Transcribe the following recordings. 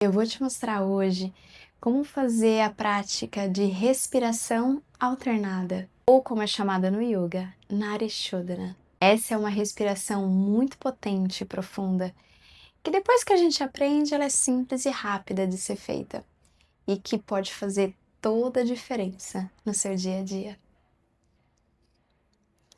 Eu vou te mostrar hoje como fazer a prática de respiração alternada, ou como é chamada no yoga, Nadi Shodhana. Essa é uma respiração muito potente e profunda, que depois que a gente aprende, ela é simples e rápida de ser feita, e que pode fazer toda a diferença no seu dia a dia.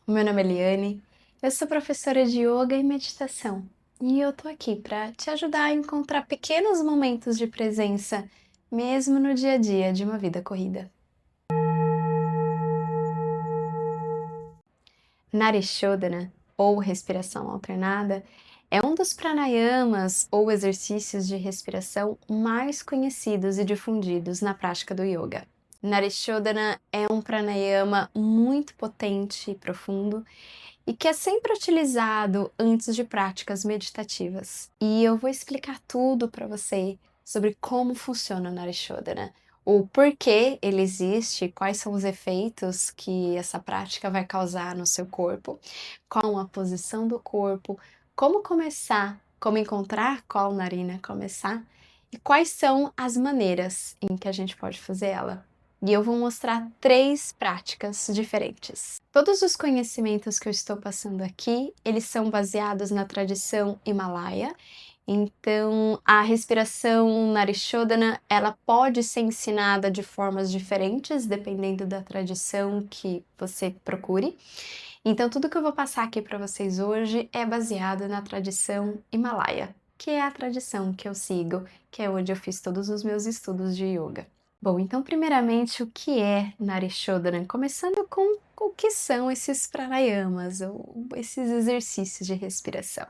O meu nome é Eliane, eu sou professora de yoga e meditação, e eu tô aqui para te ajudar a encontrar pequenos momentos de presença, mesmo no dia a dia de uma vida corrida. Nadi Shodhana, ou respiração alternada, é um dos pranayamas ou exercícios de respiração mais conhecidos e difundidos na prática do yoga. Nadi Shodhana é um pranayama muito potente e profundo e que é sempre utilizado antes de práticas meditativas. E eu vou explicar tudo para você sobre como funciona o Nadi Shodhana, o porquê ele existe, quais são os efeitos que essa prática vai causar no seu corpo, qual a posição do corpo, como começar, como encontrar qual narina começar e quais são as maneiras em que a gente pode fazer ela. E eu vou mostrar 3 práticas diferentes. Todos os conhecimentos que eu estou passando aqui, eles são baseados na tradição Himalaia. Então, a respiração Nadi Shodhana, ela pode ser ensinada de formas diferentes, dependendo da tradição que você procure. Então, tudo que eu vou passar aqui para vocês hoje é baseado na tradição Himalaia, que é a tradição que eu sigo, que é onde eu fiz todos os meus estudos de yoga. Bom, então primeiramente o que é Nadi Shodhana? Começando com o que são esses pranayamas, ou esses exercícios de respiração.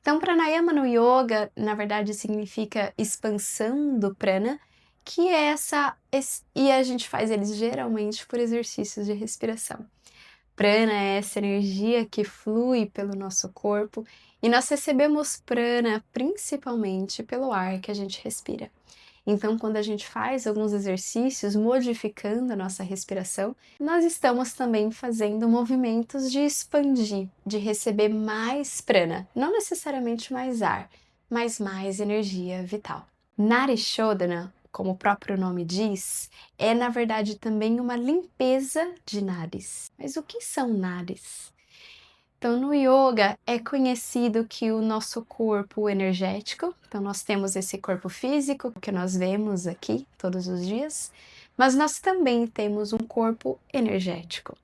Então pranayama no yoga, na verdade, significa expansão do prana, que é e a gente faz eles geralmente por exercícios de respiração. Prana é essa energia que flui pelo nosso corpo e nós recebemos prana principalmente pelo ar que a gente respira. Então, quando a gente faz alguns exercícios modificando a nossa respiração, nós estamos também fazendo movimentos de expandir, de receber mais prana, não necessariamente mais ar, mas mais energia vital. Nadi Shodhana, como o próprio nome diz, é na verdade também uma limpeza de nadis. Mas o que são nadis? Então, no yoga é conhecido que o nosso corpo energético, então nós temos esse corpo físico que nós vemos aqui todos os dias, mas nós também temos um corpo energético.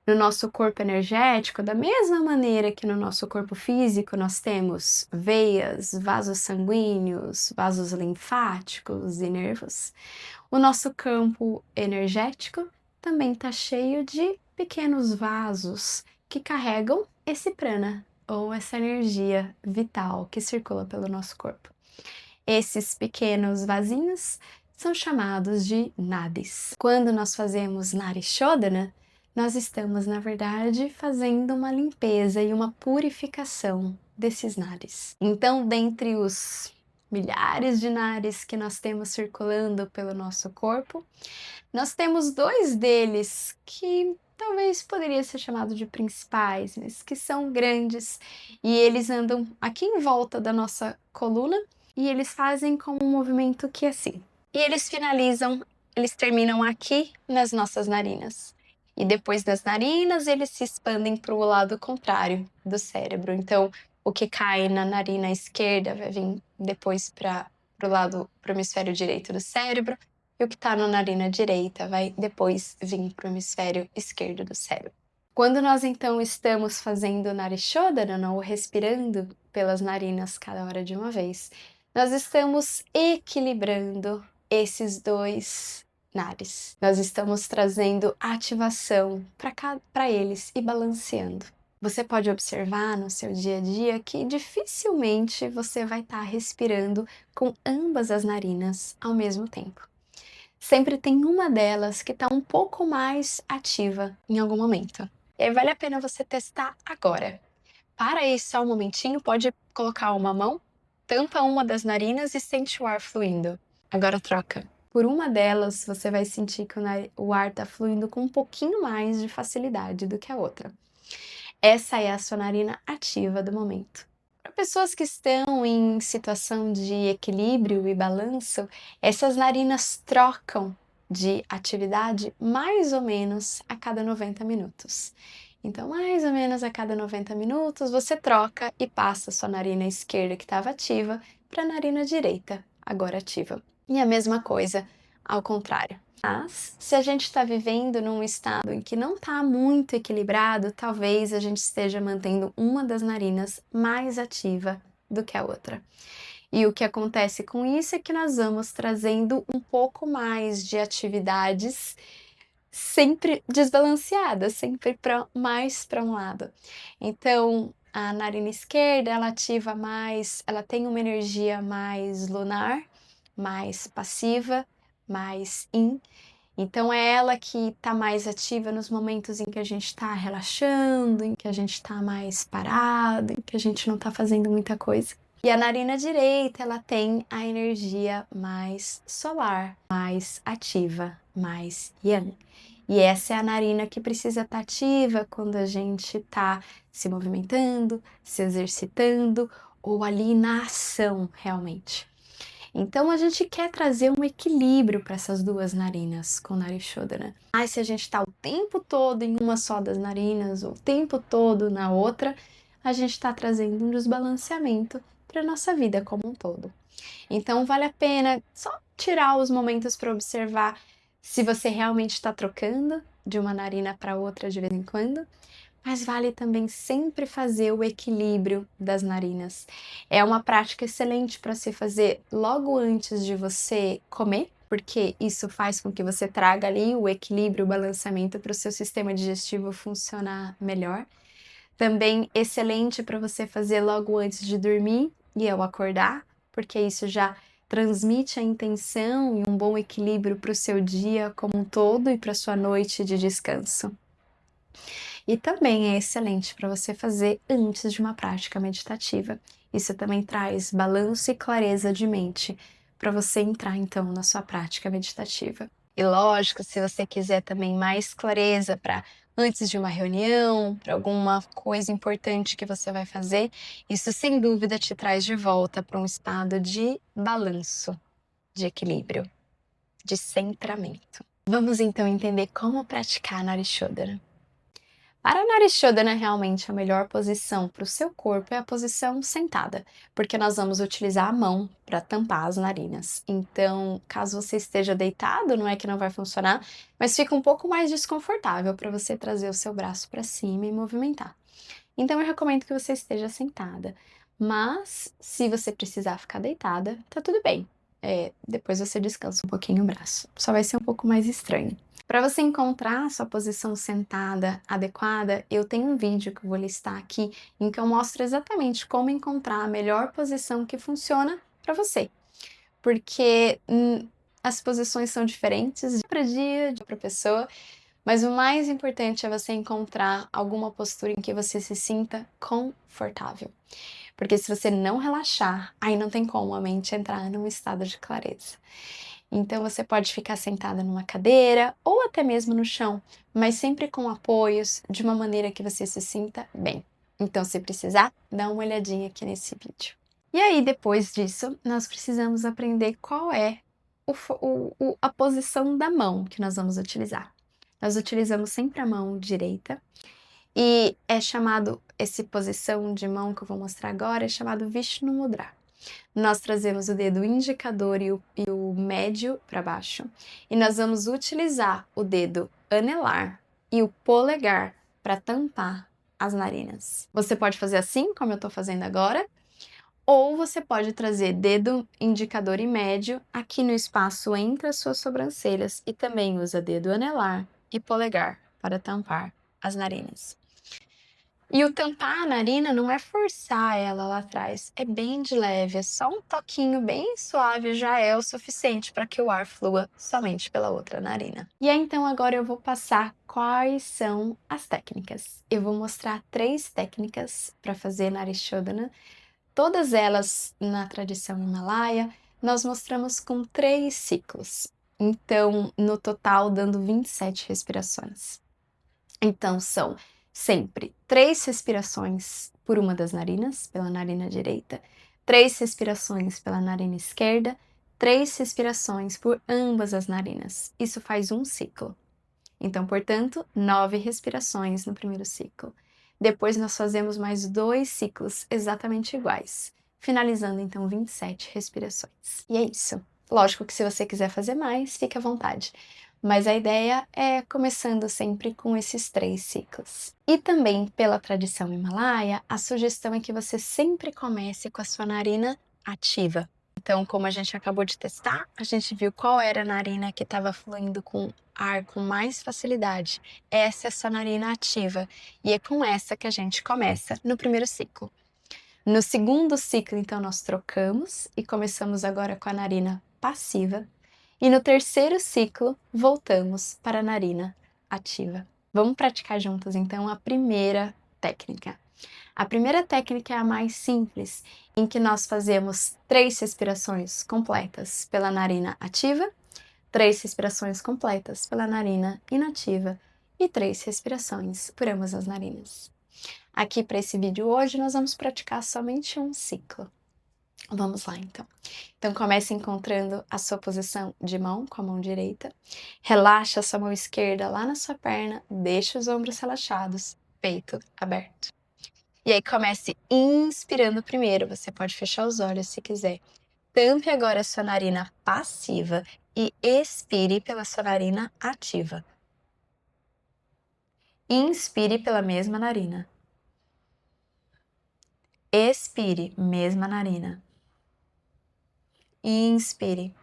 No nosso corpo energético, da mesma maneira que no nosso corpo físico, nós temos veias, vasos sanguíneos, vasos linfáticos e nervos, o nosso campo energético também está cheio de pequenos vasos que carregam esse prana, ou essa energia vital que circula pelo nosso corpo. Esses pequenos vasinhos são chamados de nadis. Quando nós fazemos Nadi Shodhana, nós estamos, na verdade, fazendo uma limpeza e uma purificação desses nadis. Então, dentre os milhares de nadis que nós temos circulando pelo nosso corpo, nós temos 2 deles que talvez poderia ser chamado de principais, mas que são grandes e eles andam aqui em volta da nossa coluna e eles fazem como um movimento que é assim. E eles terminam aqui nas nossas narinas. E depois das narinas, eles se expandem para o lado contrário do cérebro. Então, o que cai na narina esquerda vai vir depois para o hemisfério direito do cérebro, e o que está na narina direita vai depois vir para o hemisfério esquerdo do cérebro. Quando nós então estamos fazendo Nadi Shodhana, ou respirando pelas narinas cada hora de uma vez, nós estamos equilibrando esses 2 nadis. Nós estamos trazendo ativação para eles e balanceando. Você pode observar no seu dia a dia que dificilmente você vai estar respirando com ambas as narinas ao mesmo tempo. Sempre tem uma delas que está um pouco mais ativa em algum momento. E aí vale a pena você testar agora. Para aí só um momentinho, pode colocar uma mão, tampa uma das narinas e sente o ar fluindo. Agora troca. Por uma delas, você vai sentir que o ar está fluindo com um pouquinho mais de facilidade do que a outra. Essa é a sua narina ativa do momento. Para pessoas que estão em situação de equilíbrio e balanço, essas narinas trocam de atividade mais ou menos a cada 90 minutos. Então, mais ou menos a cada 90 minutos, você troca e passa a sua narina esquerda, que estava ativa, para a narina direita, agora ativa. E a mesma coisa ao contrário. Mas, se a gente está vivendo num estado em que não está muito equilibrado, talvez a gente esteja mantendo uma das narinas mais ativa do que a outra. E o que acontece com isso é que nós vamos trazendo um pouco mais de atividades sempre desbalanceadas, sempre mais para um lado. Então, a narina esquerda, ela ativa mais, ela tem uma energia mais lunar, mais passiva, mais yin. Então é ela que está mais ativa nos momentos em que a gente está relaxando, em que a gente está mais parado, em que a gente não está fazendo muita coisa. E a narina direita, ela tem a energia mais solar, mais ativa, mais yang. E essa é a narina que precisa estar ativa quando a gente está se movimentando, se exercitando ou ali na ação realmente. Então a gente quer trazer um equilíbrio para essas duas narinas com Narishodhana. Mas se a gente está o tempo todo em uma só das narinas, ou o tempo todo na outra, a gente está trazendo um desbalanceamento para a nossa vida como um todo. Então vale a pena só tirar os momentos para observar se você realmente está trocando de uma narina para outra de vez em quando, mas vale também sempre fazer o equilíbrio das narinas. É uma prática excelente para se fazer logo antes de você comer, porque isso faz com que você traga ali o equilíbrio, o balanceamento para o seu sistema digestivo funcionar melhor. Também excelente para você fazer logo antes de dormir e ao acordar, porque isso já transmite a intenção e um bom equilíbrio para o seu dia como um todo e para sua noite de descanso. E também é excelente para você fazer antes de uma prática meditativa. Isso também traz balanço e clareza de mente para você entrar então na sua prática meditativa. E lógico, se você quiser também mais clareza para antes de uma reunião, para alguma coisa importante que você vai fazer, isso sem dúvida te traz de volta para um estado de balanço, de equilíbrio, de centramento. Vamos então entender como praticar Narishodhana. Para a Narishodhana, realmente a melhor posição para o seu corpo é a posição sentada, porque nós vamos utilizar a mão para tampar as narinas. Então, caso você esteja deitado, não é que não vai funcionar, mas fica um pouco mais desconfortável para você trazer o seu braço para cima e movimentar. Então, eu recomendo que você esteja sentada, mas se você precisar ficar deitada, tá tudo bem. Depois você descansa um pouquinho o braço, só vai ser um pouco mais estranho. Para você encontrar a sua posição sentada adequada, eu tenho um vídeo que eu vou listar aqui em que eu mostro exatamente como encontrar a melhor posição que funciona para você. Porque as posições são diferentes de para dia, de para pessoa, mas o mais importante é você encontrar alguma postura em que você se sinta confortável. Porque se você não relaxar, aí não tem como a mente entrar num estado de clareza. Então você pode ficar sentada numa cadeira ou até mesmo no chão, mas sempre com apoios, de uma maneira que você se sinta bem. Então, se precisar, dá uma olhadinha aqui nesse vídeo. E aí, depois disso, nós precisamos aprender qual é a posição da mão que nós vamos utilizar. Nós utilizamos sempre a mão direita e é chamado, essa posição de mão que eu vou mostrar agora, é chamado Vishnu Mudra. Nós trazemos o dedo indicador e o médio para baixo. E nós vamos utilizar o dedo anelar e o polegar para tampar as narinas. Você pode fazer assim, como eu estou fazendo agora, ou você pode trazer dedo indicador e médio aqui no espaço entre as suas sobrancelhas e também usa dedo anelar e polegar para tampar as narinas. E o tampar a narina não é forçar ela lá atrás, é bem de leve, é só um toquinho bem suave, já é o suficiente para que o ar flua somente pela outra narina. E aí, então, agora eu vou passar quais são as técnicas. Eu vou mostrar 3 técnicas para fazer Narishodhana, todas elas na tradição himalaia, nós mostramos com 3 ciclos. Então, no total, dando 27 respirações. Então, são sempre 3 respirações por uma das narinas, pela narina direita, 3 respirações pela narina esquerda, 3 respirações por ambas as narinas. Isso faz um ciclo. Então, portanto, 9 respirações no primeiro ciclo. Depois nós fazemos mais 2 ciclos exatamente iguais, finalizando então 27 respirações. E é isso. Lógico que se você quiser fazer mais, fique à vontade. Mas a ideia é começando sempre com esses 3 ciclos. E também, pela tradição himalaia, a sugestão é que você sempre comece com a sua narina ativa. Então, como a gente acabou de testar, a gente viu qual era a narina que estava fluindo com ar com mais facilidade. Essa é a sua narina ativa, e é com essa que a gente começa no primeiro ciclo. No segundo ciclo, então, nós trocamos e começamos agora com a narina passiva. E no terceiro ciclo, voltamos para a narina ativa. Vamos praticar juntos, então, a primeira técnica. A primeira técnica é a mais simples, em que nós fazemos 3 respirações completas pela narina ativa, 3 respirações completas pela narina inativa e 3 respirações por ambas as narinas. Aqui para esse vídeo hoje nós vamos praticar somente um ciclo. Vamos lá então. Então comece encontrando a sua posição de mão com a mão direita. Relaxa a sua mão esquerda lá na sua perna, deixa os ombros relaxados, peito aberto. E aí comece inspirando primeiro, você pode fechar os olhos se quiser. Tampe agora a sua narina passiva e expire pela sua narina ativa. Inspire pela mesma narina. Expire, mesma narina. Inspire.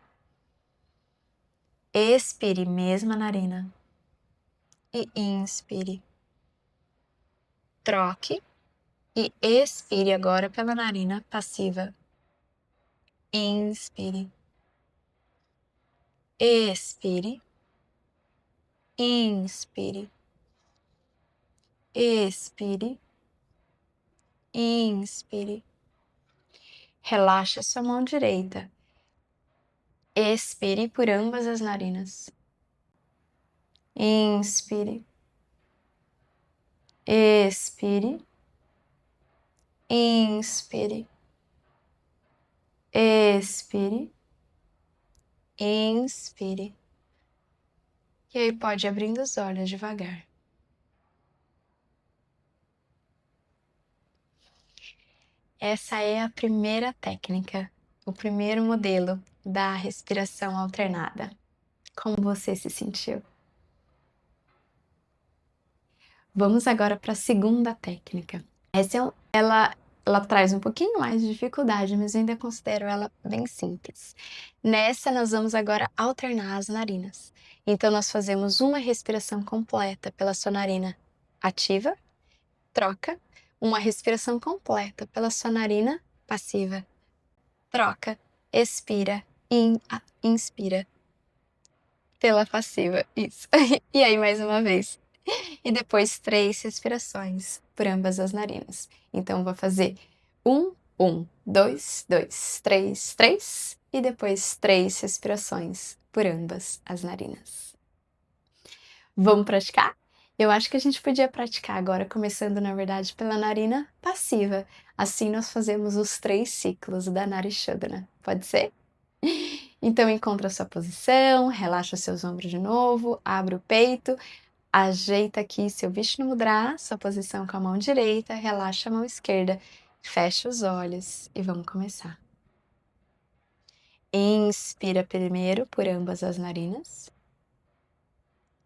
Expire, mesma narina. E inspire. Troque e expire agora pela narina passiva. Inspire. Expire. Inspire. Expire. Inspire. Relaxe a sua mão direita. Expire por ambas as narinas. Inspire. Expire. Inspire. Expire. Inspire. E aí pode ir abrindo os olhos devagar. Essa é a primeira técnica, o primeiro modelo da respiração alternada. Como você se sentiu? Vamos agora para a segunda técnica. Ela traz um pouquinho mais de dificuldade, mas eu ainda considero ela bem simples. Nessa, nós vamos agora alternar as narinas. Então, nós fazemos uma respiração completa pela sua narina ativa, troca, uma respiração completa pela sua narina passiva, troca, expira, inspira pela passiva, isso. E aí, mais uma vez. E depois 3 respirações por ambas as narinas. Então, vou fazer 1, 1, 2, 2, 3, 3 e depois 3 respirações por ambas as narinas. Vamos praticar? Eu acho que a gente podia praticar agora, começando, na verdade, pela narina passiva. Assim nós fazemos os 3 ciclos da Narishodhana. Pode ser? Então, encontra a sua posição, relaxa seus ombros de novo, abre o peito, ajeita aqui seu Vishnu Mudra, sua posição com a mão direita, relaxa a mão esquerda, fecha os olhos e vamos começar. Inspira primeiro por ambas as narinas.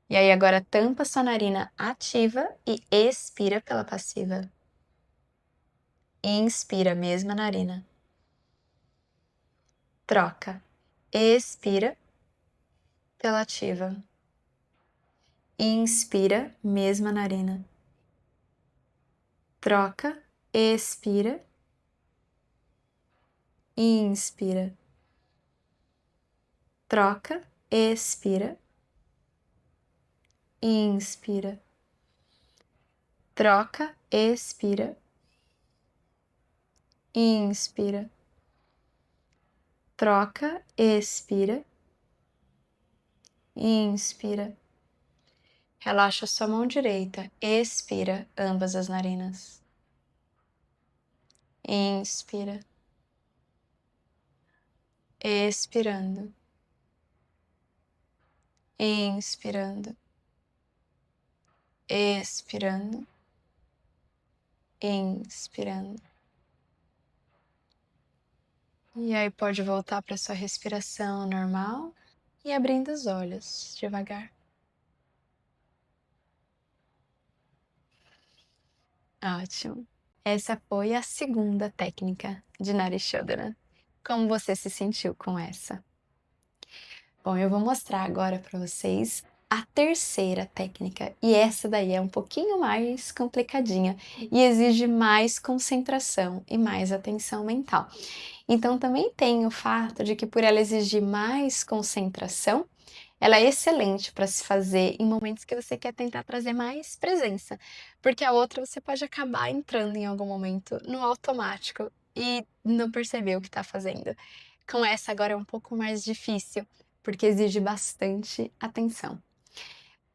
E aí agora tampa sua narina ativa e expira pela passiva. Inspira, mesma narina. Troca. Expira pela ativa. Inspira, mesma narina. Troca, expira. Inspira. Troca, expira. Inspira. Troca, expira. Inspira. Troca, expira. Inspira. Relaxa sua mão direita, expira ambas as narinas. Inspira. Expirando. Inspirando. Expirando. Inspirando. E aí pode voltar para sua respiração normal e abrindo os olhos devagar. Ótimo. Essa foi a segunda técnica de Narishodhana. Como você se sentiu com essa? Bom, eu vou mostrar agora para vocês a terceira técnica, e essa daí é um pouquinho mais complicadinha e exige mais concentração e mais atenção mental. Então também tem o fato de que por ela exigir mais concentração, ela é excelente para se fazer em momentos que você quer tentar trazer mais presença, porque a outra você pode acabar entrando em algum momento no automático e não perceber o que está fazendo. Com essa agora é um pouco mais difícil, porque exige bastante atenção.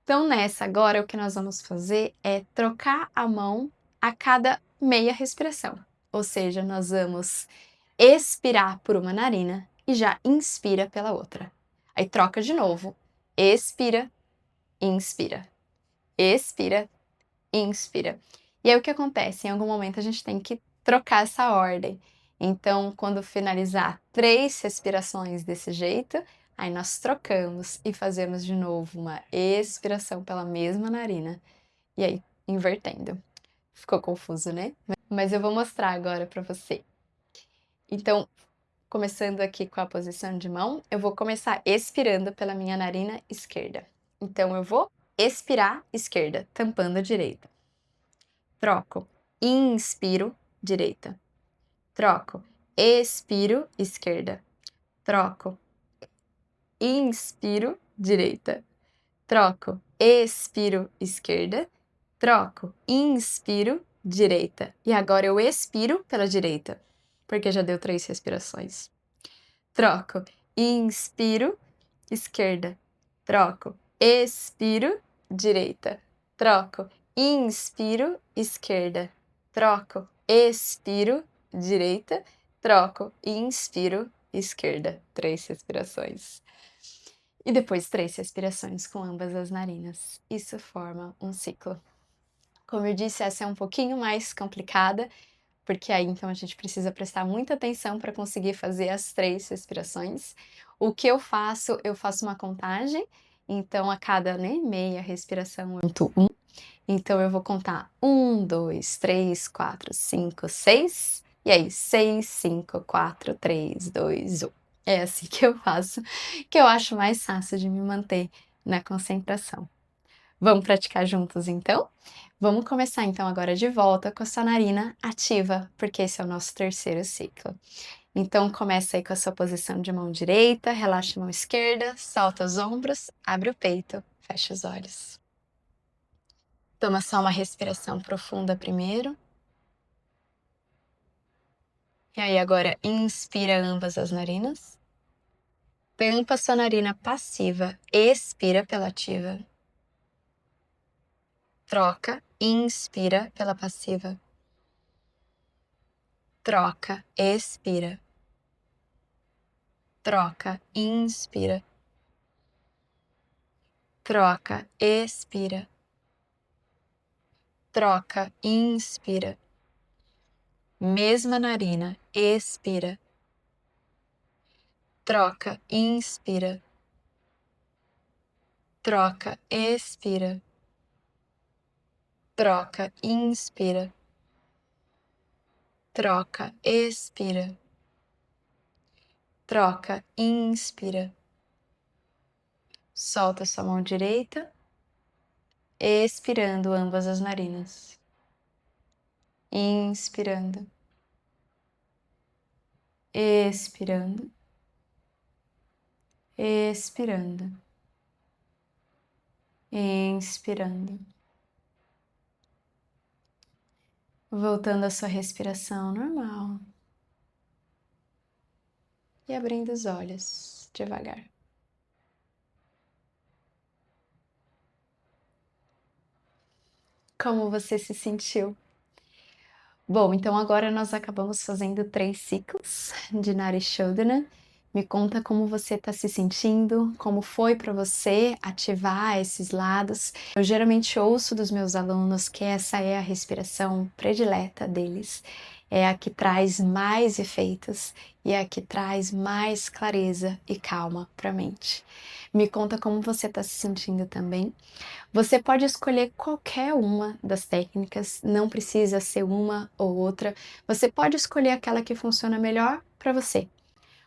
Então nessa agora o que nós vamos fazer é trocar a mão a cada meia respiração, ou seja, nós vamos expirar por uma narina e já inspira pela outra. Aí troca de novo. Expira, inspira. Expira, inspira. E aí o que acontece? Em algum momento a gente tem que trocar essa ordem. Então, quando finalizar 3 respirações desse jeito, aí nós trocamos e fazemos de novo uma expiração pela mesma narina. E aí, invertendo. Ficou confuso, né? Mas eu vou mostrar agora para você. Então, começando aqui com a posição de mão, eu vou começar expirando pela minha narina esquerda. Então, eu vou expirar esquerda, tampando a direita. Troco. Inspiro, direita. Troco. Expiro, esquerda. Troco. Inspiro, direita. Troco. Expiro, esquerda. Troco. Inspiro, direita. E agora eu expiro pela direita, porque já deu 3 respirações. Troco. Inspiro, esquerda. Troco. Expiro, direita. Troco. Inspiro, esquerda. Troco. Expiro, direita. Troco. Inspiro, esquerda. 3 respirações. E depois 3 respirações com ambas as narinas. Isso forma um ciclo. Como eu disse, essa é um pouquinho mais complicada, porque aí então a gente precisa prestar muita atenção para conseguir fazer as 3 respirações. O que eu faço uma contagem, então a cada, né, meia respiração eu conto 1. Então eu vou contar 1, 2, 3, 4, 5, 6, e aí 6, 5, 4, 3, 2, 1. É assim que eu faço, que eu acho mais fácil de me manter na concentração. Vamos praticar juntos então? Vamos começar então agora de volta com a sua narina ativa, porque esse é o nosso terceiro ciclo. Então começa aí com a sua posição de mão direita, relaxa a mão esquerda, solta os ombros, abre o peito, fecha os olhos. Toma só uma respiração profunda primeiro. E aí agora inspira ambas as narinas. Tampa sua narina passiva, expira pela ativa. Troca, inspira pela passiva. Troca, expira. Troca, inspira. Troca, expira. Troca, inspira. Mesma narina, expira. Troca, inspira. Troca, expira. Troca, inspira. Troca, expira. Troca, inspira. Solta sua mão direita, expirando ambas as narinas. Inspirando. Expirando. Expirando. Inspirando. Voltando à sua respiração normal. E abrindo os olhos devagar. Como você se sentiu? Bom, então agora nós acabamos fazendo 3 ciclos de Nadi Shodhana. Me conta como você está se sentindo, como foi para você ativar esses lados. Eu geralmente ouço dos meus alunos que essa é a respiração predileta deles, é a que traz mais efeitos e é a que traz mais clareza e calma para a mente. Me conta como você está se sentindo também. Você pode escolher qualquer uma das técnicas, não precisa ser uma ou outra. Você pode escolher aquela que funciona melhor para você.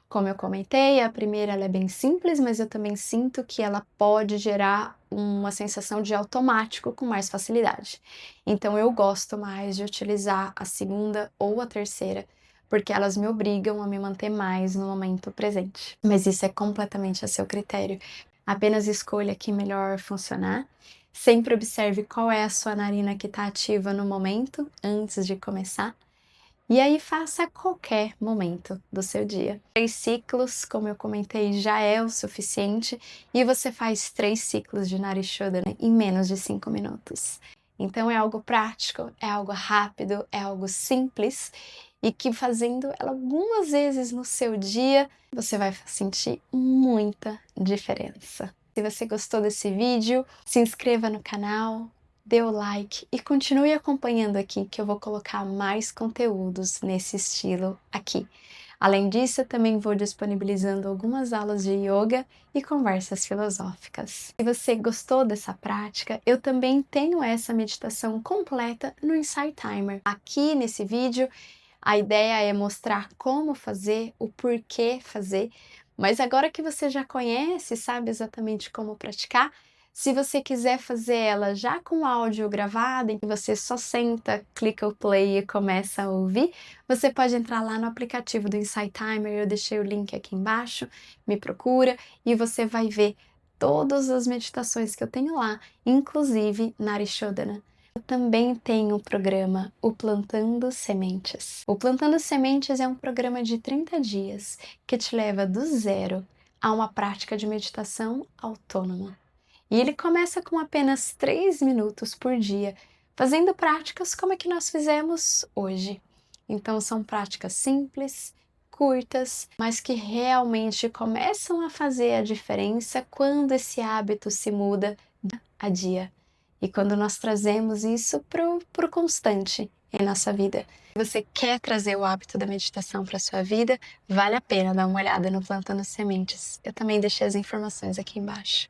Como eu comentei, a primeira ela é bem simples, mas eu também sinto que ela pode gerar uma sensação de automático com mais facilidade. Então eu gosto mais de utilizar a segunda ou a terceira, porque elas me obrigam a me manter mais no momento presente. Mas isso é completamente a seu critério. Apenas escolha a que melhor funcionar. Sempre observe qual é a sua narina que está ativa no momento, antes de começar. E aí faça a qualquer momento do seu dia. 3 ciclos, como eu comentei, já é o suficiente e você faz 3 ciclos de Nadi Shodhana em menos de 5 minutos. Então é algo prático, é algo rápido, é algo simples e que fazendo ela algumas vezes no seu dia, você vai sentir muita diferença. Se você gostou desse vídeo, se inscreva no canal, dê o like e continue acompanhando aqui que eu vou colocar mais conteúdos nesse estilo aqui. Além disso, eu também vou disponibilizando algumas aulas de yoga e conversas filosóficas. Se você gostou dessa prática, eu também tenho essa meditação completa no Insight Timer. Aqui nesse vídeo, a ideia é mostrar como fazer, o porquê fazer, mas agora que você já conhece, sabe exatamente como praticar, se você quiser fazer ela já com áudio gravado, em que você só senta, clica o play e começa a ouvir, você pode entrar lá no aplicativo do Insight Timer, eu deixei o link aqui embaixo, me procura e você vai ver todas as meditações que eu tenho lá, inclusive Nadi Shodhana. Eu também tenho o programa O Plantando Sementes. O Plantando Sementes é um programa de 30 dias que te leva do zero a uma prática de meditação autônoma. E ele começa com apenas 3 minutos por dia, fazendo práticas como é que nós fizemos hoje. Então são práticas simples, curtas, mas que realmente começam a fazer a diferença quando esse hábito se muda dia a dia. E quando nós trazemos isso pro constante em nossa vida. Se você quer trazer o hábito da meditação para sua vida, vale a pena dar uma olhada no Plantando Sementes. Eu também deixei as informações aqui embaixo.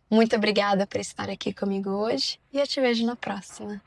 Muito obrigada por estar aqui comigo hoje e eu te vejo na próxima.